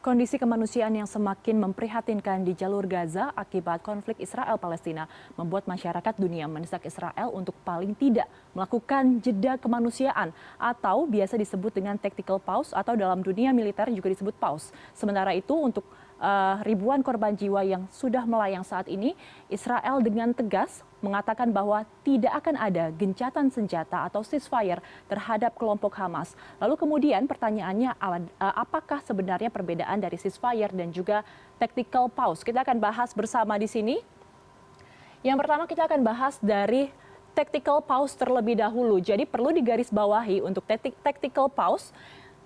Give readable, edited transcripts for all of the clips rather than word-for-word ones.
Kondisi kemanusiaan yang semakin memprihatinkan di jalur Gaza akibat konflik Israel-Palestina membuat masyarakat dunia mendesak Israel untuk paling tidak melakukan jeda kemanusiaan atau biasa disebut dengan tactical pause atau dalam dunia militer juga disebut pause. Sementara itu untuk ribuan korban jiwa yang sudah melayang saat ini, Israel dengan tegas mengatakan bahwa tidak akan ada gencatan senjata atau ceasefire terhadap kelompok Hamas. Lalu kemudian pertanyaannya, apakah sebenarnya perbedaan dari ceasefire dan juga tactical pause? Kita akan bahas bersama di sini. Yang pertama kita akan bahas dari tactical pause terlebih dahulu. Jadi perlu digarisbawahi untuk tactical pause.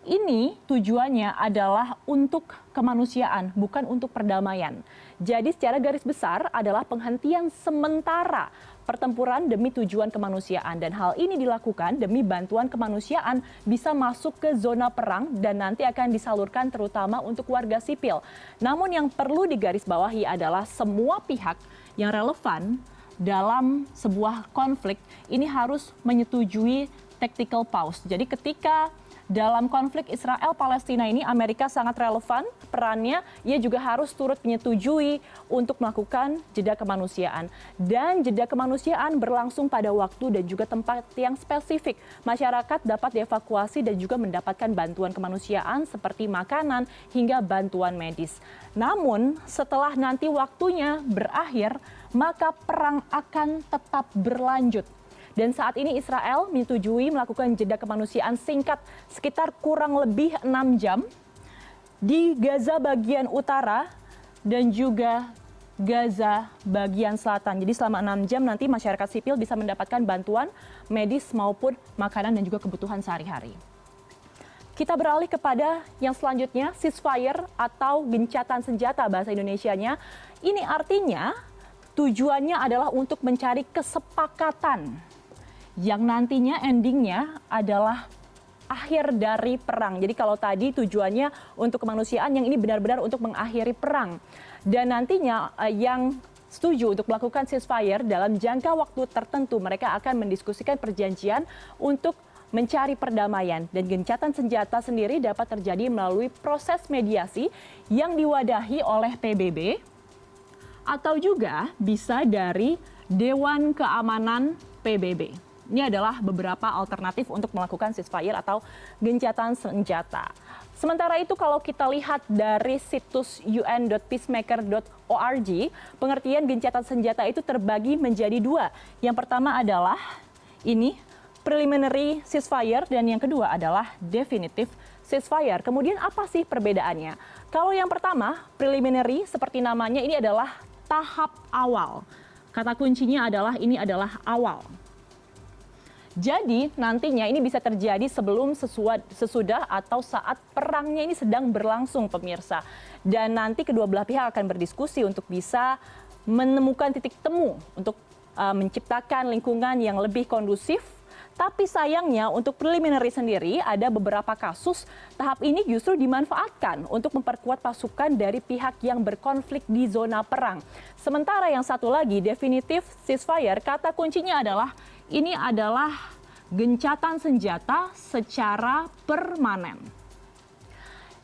Ini tujuannya adalah untuk kemanusiaan, bukan untuk perdamaian. Jadi secara garis besar adalah penghentian sementara pertempuran demi tujuan kemanusiaan. Dan hal ini dilakukan demi bantuan kemanusiaan bisa masuk ke zona perang dan nanti akan disalurkan terutama untuk warga sipil. Namun yang perlu digarisbawahi adalah semua pihak yang relevan dalam sebuah konflik ini harus menyetujui tactical pause. Jadi ketika dalam konflik Israel-Palestina ini, Amerika sangat relevan perannya. Ia juga harus turut menyetujui untuk melakukan jeda kemanusiaan. Dan jeda kemanusiaan berlangsung pada waktu dan juga tempat yang spesifik. Masyarakat dapat dievakuasi dan juga mendapatkan bantuan kemanusiaan seperti makanan hingga bantuan medis. Namun, setelah nanti waktunya berakhir, maka perang akan tetap berlanjut. Dan saat ini Israel menyetujui melakukan jeda kemanusiaan singkat sekitar kurang lebih 6 jam di Gaza bagian utara dan juga Gaza bagian selatan. Jadi selama 6 jam nanti masyarakat sipil bisa mendapatkan bantuan medis maupun makanan dan juga kebutuhan sehari-hari. Kita beralih kepada yang selanjutnya, ceasefire atau gencatan senjata bahasa Indonesianya. Ini artinya tujuannya adalah untuk mencari kesepakatan yang nantinya endingnya adalah akhir dari perang. Jadi kalau tadi tujuannya untuk kemanusiaan, yang ini benar-benar untuk mengakhiri perang. Dan nantinya yang setuju untuk melakukan ceasefire dalam jangka waktu tertentu, mereka akan mendiskusikan perjanjian untuk mencari perdamaian. Dan gencatan senjata sendiri dapat terjadi melalui proses mediasi yang diwadahi oleh PBB atau juga bisa dari Dewan Keamanan PBB. Ini adalah beberapa alternatif untuk melakukan ceasefire atau gencatan senjata. Sementara itu kalau kita lihat dari situs un.peacemaker.org, pengertian gencatan senjata itu terbagi menjadi dua. Yang pertama adalah ini, preliminary ceasefire, dan yang kedua adalah definitive ceasefire. Kemudian apa sih perbedaannya? Kalau yang pertama, preliminary seperti namanya ini adalah tahap awal. Kata kuncinya adalah ini adalah awal. Jadi nantinya ini bisa terjadi sebelum, sesudah, atau saat perangnya ini sedang berlangsung, pemirsa. Dan nanti kedua belah pihak akan berdiskusi untuk bisa menemukan titik temu untuk menciptakan lingkungan yang lebih kondusif. Tapi sayangnya untuk preliminary sendiri ada beberapa kasus tahap ini justru dimanfaatkan untuk memperkuat pasukan dari pihak yang berkonflik di zona perang. Sementara yang satu lagi, definitive ceasefire, kata kuncinya adalah ini adalah gencatan senjata secara permanen.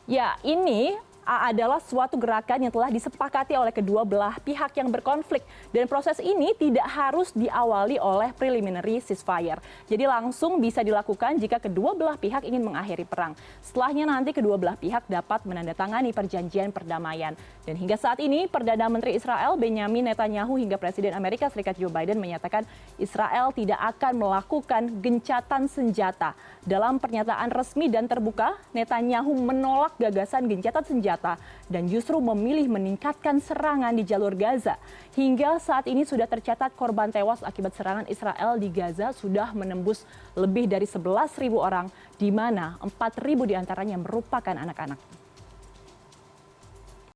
Ya, ini adalah suatu gerakan yang telah disepakati oleh kedua belah pihak yang berkonflik. Dan proses ini tidak harus diawali oleh preliminary ceasefire. Jadi langsung bisa dilakukan jika kedua belah pihak ingin mengakhiri perang. Setelahnya nanti kedua belah pihak dapat menandatangani perjanjian perdamaian. Dan hingga saat ini Perdana Menteri Israel Benjamin Netanyahu hingga Presiden Amerika Serikat Joe Biden menyatakan Israel tidak akan melakukan gencatan senjata. Dalam pernyataan resmi dan terbuka, Netanyahu menolak gagasan gencatan senjata dan justru memilih meningkatkan serangan di jalur Gaza. Hingga saat ini sudah tercatat korban tewas akibat serangan Israel di Gaza sudah menembus lebih dari 11.000 orang, di mana 4.000 diantaranya merupakan anak-anak.